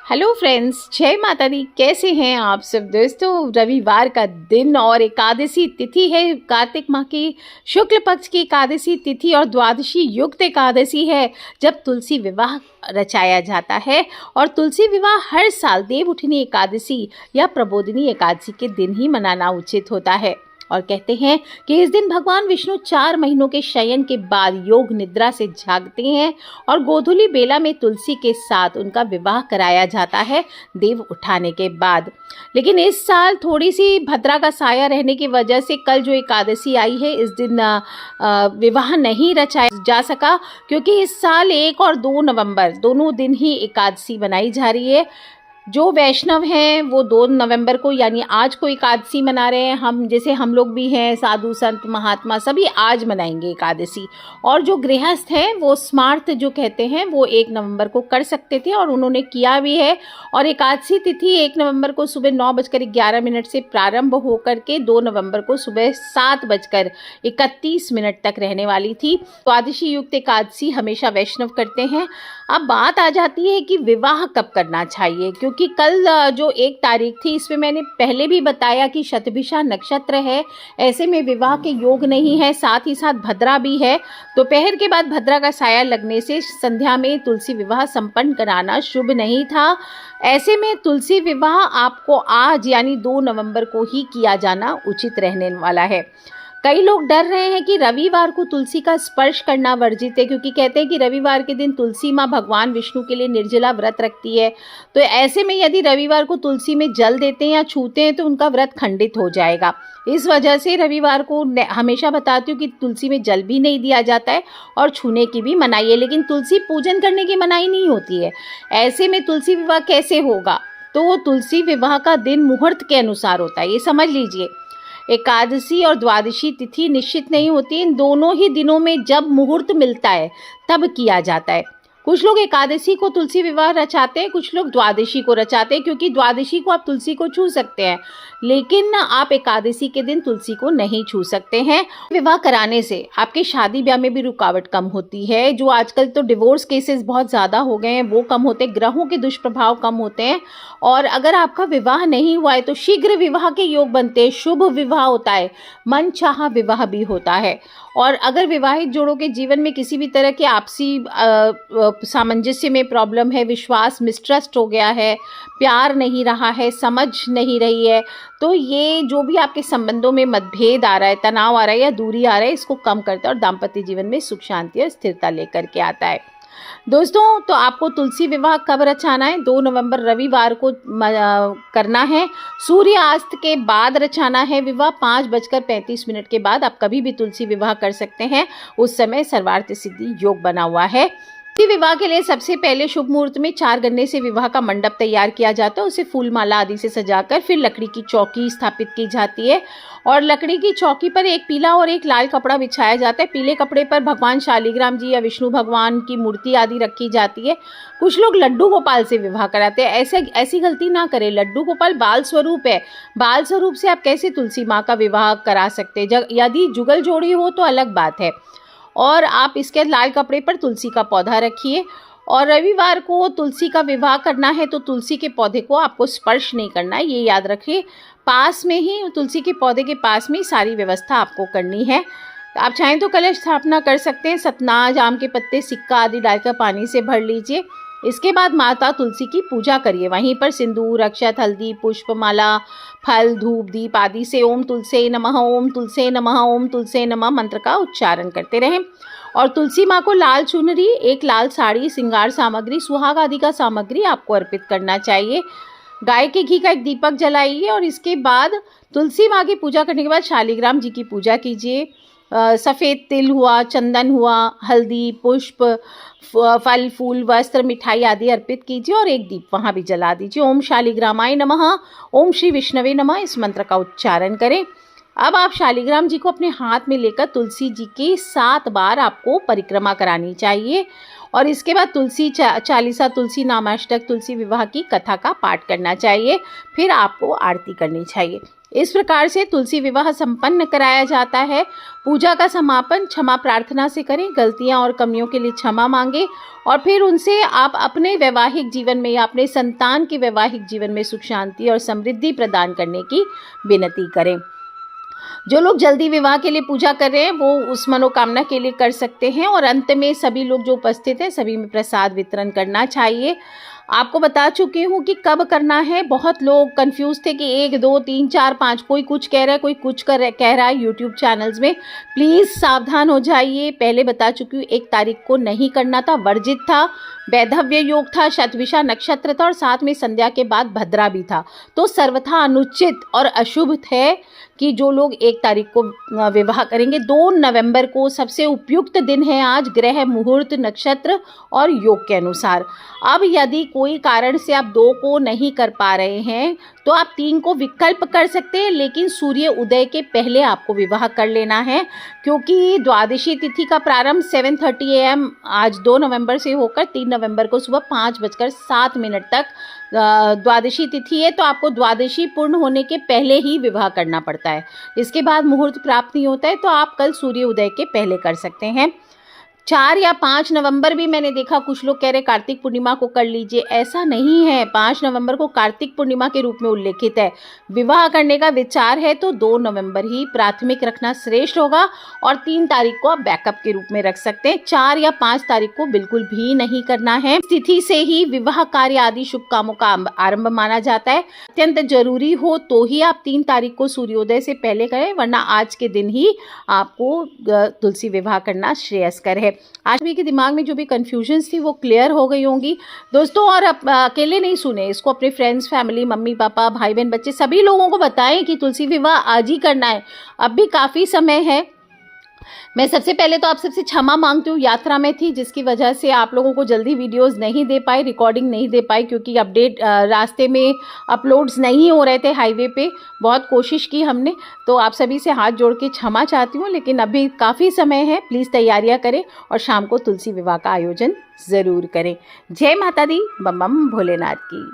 Hello friends, जय माता दी। कैसे हैं आप सब दोस्तों। रविवार का दिन और एकादशी तिथि है। कार्तिक माह की शुक्ल पक्ष की एकादशी तिथि और द्वादशी युक्त एकादशी है, जब तुलसी विवाह रचाया जाता है। और तुलसी विवाह हर साल देव उठनी एकादशी या प्रबोधिनी एकादशी के दिन ही मनाना उचित होता है। और कहते हैं कि इस दिन भगवान विष्णु 4 महीनों के शयन के बाद योग निद्रा से जागते हैं और गोधूली बेला में तुलसी के साथ उनका विवाह कराया जाता है देव उठाने के बाद। लेकिन इस साल थोड़ी सी भद्रा का साया रहने की वजह से कल जो एकादशी आई है, इस दिन विवाह नहीं रचाया जा सका, क्योंकि इस साल 1 और 2 नवंबर दोनों दिन ही एकादशी बनाई जा रही है। जो वैष्णव हैं वो 2 नवंबर को यानी आज को एकादशी मना रहे हैं। हम जैसे हम लोग भी हैं, साधु संत महात्मा सभी आज मनाएंगे एकादशी। और जो गृहस्थ हैं वो स्मार्त जो कहते हैं वो 1 नवंबर को कर सकते थे और उन्होंने किया भी है। और एकादशी तिथि 1 नवंबर को सुबह 9:11 से प्रारंभ होकर के 2 नवंबर को सुबह 7:31 तक रहने वाली थी। द्वादशी युक्त एकादशी हमेशा वैष्णव करते हैं। अब बात आ जाती है कि विवाह कब करना चाहिए, क्योंकि कल जो 1 तारीख थी, इसमें मैंने पहले भी बताया कि शतभिषा नक्षत्र है, ऐसे में विवाह के योग नहीं है। साथ ही साथ भद्रा भी है। दोपहर के बाद भद्रा का साया लगने से संध्या में तुलसी विवाह संपन्न कराना शुभ नहीं था। ऐसे में तुलसी विवाह आपको आज यानी 2 नवंबर को ही किया जाना उचित रहने वाला है। कई लोग डर रहे हैं कि रविवार को तुलसी का स्पर्श करना वर्जित है, क्योंकि कहते हैं कि रविवार के दिन तुलसी माँ भगवान विष्णु के लिए निर्जला व्रत रखती है। तो ऐसे में यदि रविवार को तुलसी में जल देते हैं या छूते हैं तो उनका व्रत खंडित हो जाएगा। इस वजह से रविवार को हमेशा बताती हूँ कि तुलसी में जल भी नहीं दिया जाता है और छूने की भी मनाही है, लेकिन तुलसी पूजन करने की मनाही नहीं होती है। ऐसे में तुलसी विवाह कैसे होगा, तो तुलसी विवाह का दिन मुहूर्त के अनुसार होता है, ये समझ लीजिए। एकादशी और द्वादशी तिथि निश्चित नहीं होती, इन दोनों ही दिनों में जब मुहूर्त मिलता है तब किया जाता है। कुछ लोग एकादशी को तुलसी विवाह रचाते हैं, कुछ लोग द्वादशी को रचाते हैं, क्योंकि द्वादशी को आप तुलसी को छू सकते हैं, लेकिन आप एकादशी के दिन तुलसी को नहीं छू सकते हैं। विवाह कराने से आपके शादी ब्याह में भी रुकावट कम होती है। जो आजकल तो डिवोर्स केसेस बहुत ज़्यादा हो गए हैं वो कम होते हैं, ग्रहों के दुष्प्रभाव कम होते हैं। और अगर आपका विवाह नहीं हुआ है तो शीघ्र विवाह के योग बनते हैं, शुभ विवाह होता है, मन चाहा विवाह भी होता है। और अगर विवाहित जोड़ों के जीवन में किसी भी तरह के आपसी सामंजस्य में प्रॉब्लम है, विश्वास मिसट्रस्ट हो गया है, प्यार नहीं रहा है, समझ नहीं रही है, तो ये जो भी आपके संबंधों में मतभेद आ रहा है, तनाव आ रहा है या दूरी आ रहा है, इसको कम करता है और दाम्पत्य जीवन में सुख शांति और स्थिरता लेकर के आता है। दोस्तों, तो आपको तुलसी विवाह कब रचाना है? 2 नवंबर रविवार को करना है। सूर्यास्त के बाद रचाना है विवाह। 5:35 के बाद आप कभी भी तुलसी विवाह कर सकते हैं। उस समय सर्वार्थ सिद्धि योग बना हुआ है। विवाह के लिए सबसे पहले शुभ मुहूर्त में 4 गन्ने से विवाह का मंडप तैयार किया जाता है। उसे फूल माला आदि से सजाकर फिर लकड़ी की चौकी स्थापित की जाती है और लकड़ी की चौकी पर एक पीला और एक लाल कपड़ा बिछाया जाता है। पीले कपड़े पर भगवान शालिग्राम जी या विष्णु भगवान की मूर्ति आदि रखी जाती है। कुछ लोग लड्डू गोपाल से विवाह कराते हैं। ऐसी गलती ना करें। लड्डू गोपाल बाल स्वरूप है। बाल स्वरूप से आप कैसे तुलसी माँ का विवाह करा सकते हैं? यदि जुगल जोड़ी हो तो अलग बात है। और आप इसके लाल कपड़े पर तुलसी का पौधा रखिए। और रविवार को तुलसी का विवाह करना है तो तुलसी के पौधे को आपको स्पर्श नहीं करना है, ये याद रखिए। पास में ही तुलसी के पौधे के पास में सारी व्यवस्था आपको करनी है। आप चाहें तो कलश स्थापना कर सकते हैं। सतनाज, आम के पत्ते, सिक्का आदि डालकर पानी से भर लीजिए। इसके बाद माता तुलसी की पूजा करिए। वहीं पर सिंदूर, अक्षत, हल्दी, पुष्प माला, फल, धूप, दीप आदि से ओम तुलसे नमः, ओम तुलसे नमः, ओम तुलसे नमः मंत्र का उच्चारण करते रहें। और तुलसी माँ को लाल चुनरी, एक लाल साड़ी, श्रृंगार सामग्री, सुहाग आदि का सामग्री आपको अर्पित करना चाहिए। गाय के घी का एक दीपक जलाइए और इसके बाद तुलसी माँ की पूजा करने के बाद शालिग्राम जी की पूजा कीजिए। सफ़ेद तिल हुआ, चंदन हुआ, हल्दी, पुष्प, फल, फूल, वस्त्र, मिठाई आदि अर्पित कीजिए और एक दीप वहाँ भी जला दीजिए। ओम शालिग्रामाय नमः, ओम श्री विष्णवे नमः, इस मंत्र का उच्चारण करें। अब आप शालिग्राम जी को अपने हाथ में लेकर तुलसी जी की 7 बार आपको परिक्रमा करानी चाहिए और इसके बाद तुलसी चालीसा, तुलसी नामाष्टक, तुलसी विवाह की कथा का पाठ करना चाहिए। फिर आपको आरती करनी चाहिए। इस प्रकार से तुलसी विवाह संपन्न कराया जाता है। पूजा का समापन क्षमा प्रार्थना से करें, गलतियां और कमियों के लिए क्षमा मांगे और फिर उनसे आप अपने वैवाहिक जीवन में या अपने संतान के वैवाहिक जीवन में सुख शांति और समृद्धि प्रदान करने की विनती करें। जो लोग जल्दी विवाह के लिए पूजा कर रहे हैं वो उस मनोकामना के लिए कर सकते हैं और अंत में सभी लोग जो उपस्थित हैं सभी में प्रसाद वितरण करना चाहिए। आपको बता चुकी हूँ कि कब करना है। बहुत लोग कंफ्यूज थे कि 1, 2, 3, 4, 5 कोई कुछ कह रहा है, कोई कुछ कह रहा है यूट्यूब चैनल्स में। प्लीज़ सावधान हो जाइए। पहले बता चुकी हूँ 1 तारीख को नहीं करना था, वर्जित था, वैधव्य योग था, शतभिषा नक्षत्र था और साथ में संध्या के बाद भद्रा भी था। तो सर्वथा अनुचित और अशुभ है कि जो लोग 1 तारीख को विवाह करेंगे। 2 नवंबर को सबसे उपयुक्त दिन है आज, ग्रह, मुहूर्त, नक्षत्र और योग के अनुसार। अब यदि कोई कारण से आप 2 को नहीं कर पा रहे हैं तो आप 3 को विकल्प कर सकते हैं, लेकिन सूर्य उदय के पहले आपको विवाह कर लेना है क्योंकि द्वादशी तिथि का प्रारंभ 7:30 AM आज 2 नवंबर से होकर 3 नवंबर को सुबह 5:07 तक द्वादशी तिथि है। तो आपको द्वादशी पूर्ण होने के पहले ही विवाह करना पड़ता है। इसके बाद मुहूर्त प्राप्त नहीं होता है तो आप कल सूर्य उदय के पहले कर सकते हैं। 4 या 5 नवंबर भी मैंने देखा कुछ लोग कह रहे कार्तिक पूर्णिमा को कर लीजिए। ऐसा नहीं है, 5 नवंबर को कार्तिक पूर्णिमा के रूप में उल्लेखित है। विवाह करने का विचार है तो 2 नवंबर ही प्राथमिक रखना श्रेष्ठ होगा और 3 तारीख को आप बैकअप के रूप में रख सकते हैं। 4 या 5 तारीख को बिल्कुल भी नहीं करना है। तिथि से ही विवाह कार्य आदि शुभ कामों का आरंभ माना जाता है। अत्यंत जरूरी हो तो ही आप 3 तारीख को सूर्योदय से पहले करें, वरना आज के दिन ही आपको तुलसी विवाह करना श्रेयस्कर है। आज भी के दिमाग में जो भी कन्फ्यूजन्स थी वो क्लियर हो गई होंगी दोस्तों। और अकेले नहीं सुने इसको, अपने फ्रेंड्स, फैमिली, मम्मी पापा, भाई बहन, बच्चे सभी लोगों को बताएं कि तुलसी विवाह आज ही करना है। अब भी काफ़ी समय है। मैं सबसे पहले तो आप सबसे क्षमा मांगती हूँ, यात्रा में थी जिसकी वजह से आप लोगों को जल्दी वीडियोस नहीं दे पाई, रिकॉर्डिंग नहीं दे पाई क्योंकि अपडेट रास्ते में अपलोड्स नहीं हो रहे थे हाईवे पे। बहुत कोशिश की हमने, तो आप सभी से हाथ जोड़ के क्षमा चाहती हूँ, लेकिन अभी काफ़ी समय है। प्लीज़ तैयारियाँ करें और शाम को तुलसी विवाह का आयोजन ज़रूर करें। जय माता दी, बम बम भोलेनाथ की।